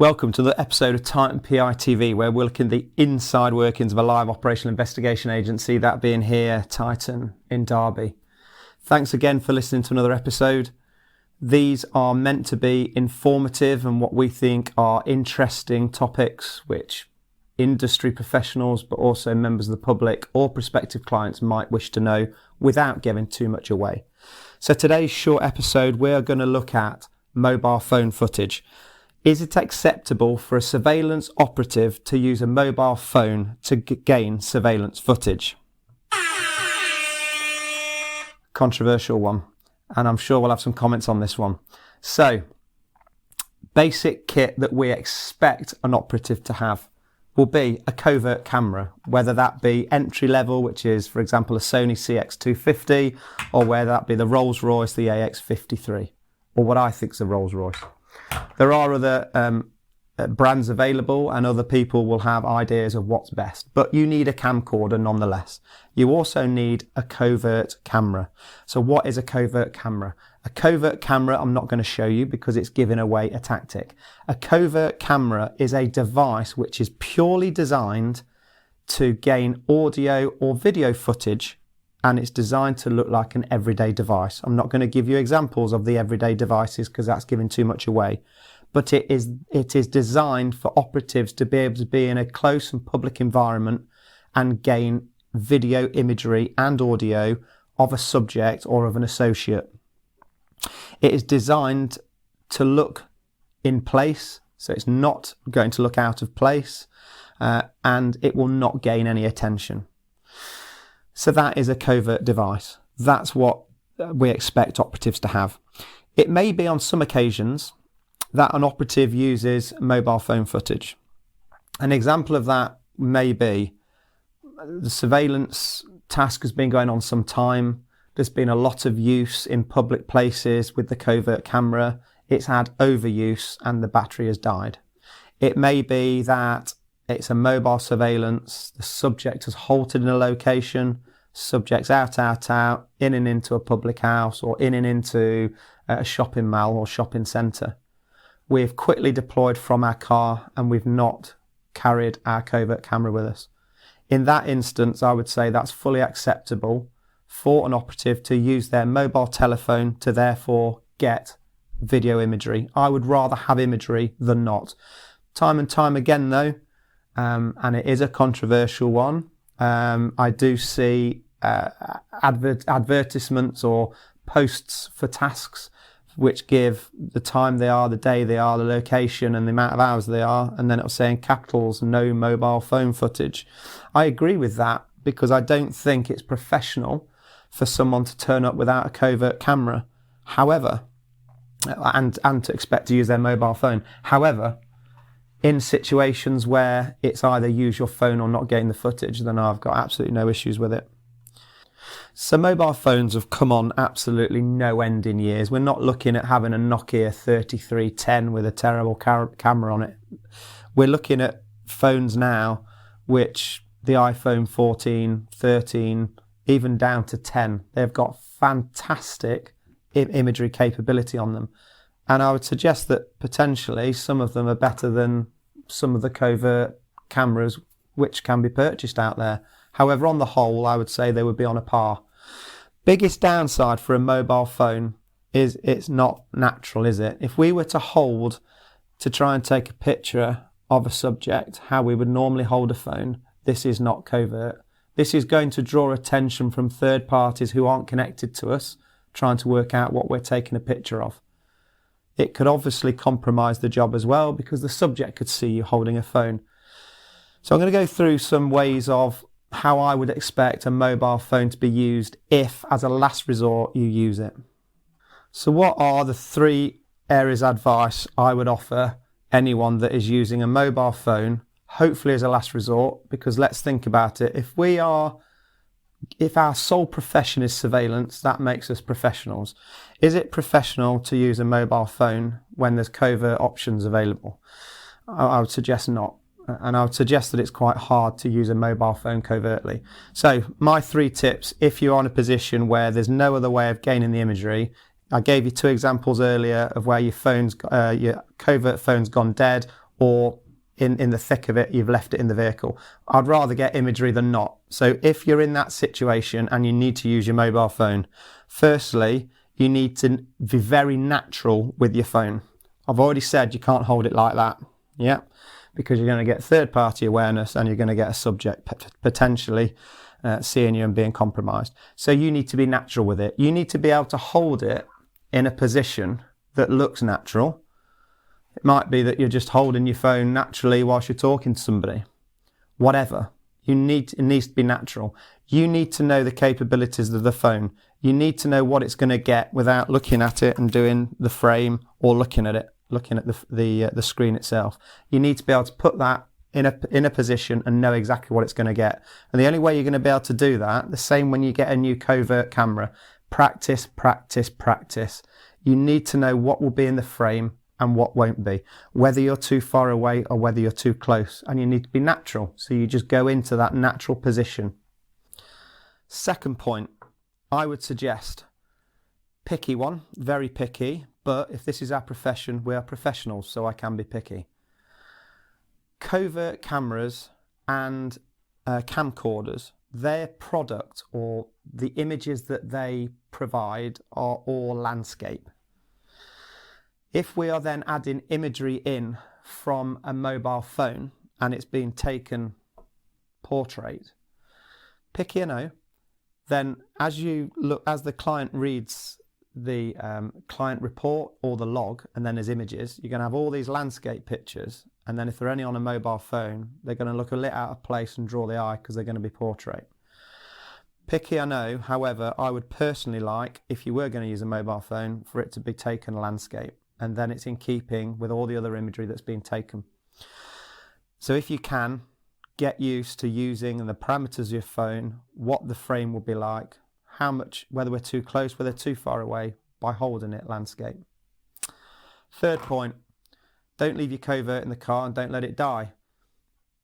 Welcome to the episode of Titan PI TV, where we're looking at the inside workings of a live operational investigation agency, that being here, Titan in Derby. Thanks again for listening to another episode. These are meant to be informative and what we think are interesting topics which industry professionals, but also members of the public or prospective clients might wish to know without giving too much away. So today's short episode, we're going to look at mobile phone footage. Is it acceptable for a surveillance operative to use a mobile phone to gain surveillance footage? Controversial one, and I'm sure we'll have some comments on this one. So, basic kit that we expect an operative to have will be a covert camera, whether that be entry level, which is, for example, a Sony CX250, or whether that be the Rolls-Royce, the AX53, or what I think is a Rolls-Royce. There are other brands available, and other people will have ideas of what's best, but you need a camcorder nonetheless. You also need a covert camera. So what is a covert camera? A covert camera, I'm not going to show you because it's giving away a tactic. A covert camera is a device which is purely designed to gain audio or video footage, and it's designed to look like an everyday device. I'm not going to give you examples of the everyday devices because that's giving too much away. But it is designed for operatives to be able to be in a close and public environment and gain video imagery and audio of a subject or of an associate. It is designed to look in place, so it's not going to look out of place, and it will not gain any attention. So that is a covert device. That's what we expect operatives to have. It may be on some occasions that an operative uses mobile phone footage. An example of that may be the surveillance task has been going on some time. There's been a lot of use in public places with the covert camera. It's had overuse and the battery has died. It may be that it's a mobile surveillance. The subject has halted in a location. Subject's out, in and into a public house or in and into a shopping mall or shopping centre. We've quickly deployed from our car and we've not carried our covert camera with us. In that instance, I would say that's fully acceptable for an operative to use their mobile telephone to therefore get video imagery. I would rather have imagery than not. Time and time again though, and it is a controversial one, I do see advertisements or posts for tasks which give the time they are, the day they are, the location and the amount of hours they are, and then it'll say in capitals, no mobile phone footage. I agree with that because I don't think it's professional for someone to turn up without a covert camera. However, and to expect to use their mobile phone. However, in situations where it's either use your phone or not getting the footage, then I've got absolutely no issues with it. So mobile phones have come on absolutely no end in years. We're not looking at having a Nokia 3310 with a terrible camera on it. We're looking at phones now which the iPhone 14, 13, even down to 10, they've got fantastic imagery capability on them. And I would suggest that potentially some of them are better than some of the covert cameras which can be purchased out there. However, on the whole, I would say they would be on a par. Biggest downside for a mobile phone is it's not natural, is it? If we were to hold to try and take a picture of a subject, how we would normally hold a phone, this is not covert. This is going to draw attention from third parties who aren't connected to us, trying to work out what we're taking a picture of. It could obviously compromise the job as well because the subject could see you holding a phone. So I'm going to go through some ways of how I would expect a mobile phone to be used if, as a last resort, you use it. So what are the 3 areas of advice I would offer anyone that is using a mobile phone, hopefully as a last resort? Because let's think about it. If our sole profession is surveillance, that makes us professionals. Is it professional to use a mobile phone when there's covert options available? I would suggest not. And I would suggest that it's quite hard to use a mobile phone covertly. So my 3 tips, if you're in a position where there's no other way of gaining the imagery, I gave you 2 examples earlier of where your covert phone's gone dead or in the thick of it, you've left it in the vehicle. I'd rather get imagery than not. So if you're in that situation and you need to use your mobile phone, firstly, you need to be very natural with your phone. I've already said you can't hold it like that, yeah, because you're going to get third-party awareness and you're going to get a subject potentially seeing you and being compromised. So you need to be natural with it. You need to be able to hold it in a position that looks natural. It might be that you're just holding your phone naturally whilst you're talking to somebody. Whatever. It needs to be natural. You need to know the capabilities of the phone. You need to know what it's going to get without looking at it and doing the frame or looking at the screen itself. You need to be able to put that in a position and know exactly what it's going to get. And the only way you're going to be able to do that, the same when you get a new covert camera, practice, practice, practice. You need to know what will be in the frame and what won't be, whether you're too far away or whether you're too close, and you need to be natural. So you just go into that natural position. Second point, I would suggest picky one, very picky, but if this is our profession, we are professionals, so I can be picky. Covert cameras and camcorders, their product or the images that they provide are all landscape. If we are then adding imagery in from a mobile phone and it's being taken portrait, picky or no, then as the client reads the client report or the log, and then there's images, you're going to have all these landscape pictures, and then if they're only on a mobile phone, they're going to look a little out of place and draw the eye because they're going to be portrait. Picky I know, however, I would personally like, if you were going to use a mobile phone, for it to be taken landscape, and then it's in keeping with all the other imagery that's been taken. So if you can, get used to using the parameters of your phone, what the frame will be like, how much, whether we're too close, whether too far away, by holding it landscape. Third point, don't leave your covert in the car and don't let it die.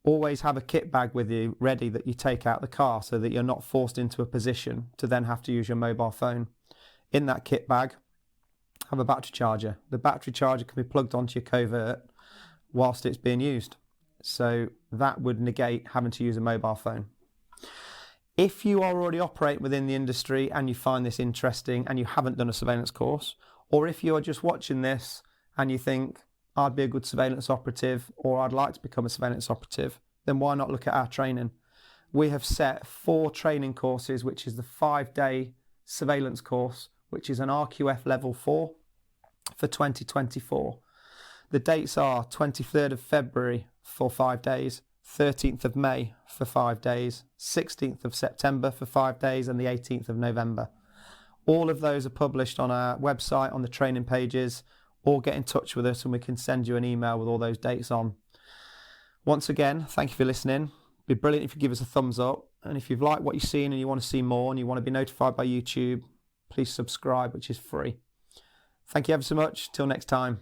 Always have a kit bag with you ready that you take out the car so that you're not forced into a position to then have to use your mobile phone. In that kit bag, have a battery charger. The battery charger can be plugged onto your covert whilst it's being used. So that would negate having to use a mobile phone. If you are already operating within the industry and you find this interesting and you haven't done a surveillance course, or if you're just watching this and you think, I'd be a good surveillance operative, or I'd like to become a surveillance operative, then why not look at our training? We have set 4 training courses, which is the 5-day surveillance course, which is an RQF level 4 for 2024. The dates are 23rd of February for 5 days, 13th of May for 5 days, 16th of September for 5 days, and the 18th of November. All of those are published on our website, on the training pages, or get in touch with us and we can send you an email with all those dates on. Once again, thank you for listening. It'd be brilliant if you give us a thumbs up. And if you've liked what you've seen and you want to see more and you want to be notified by YouTube, please subscribe, which is free. Thank you ever so much. Till next time.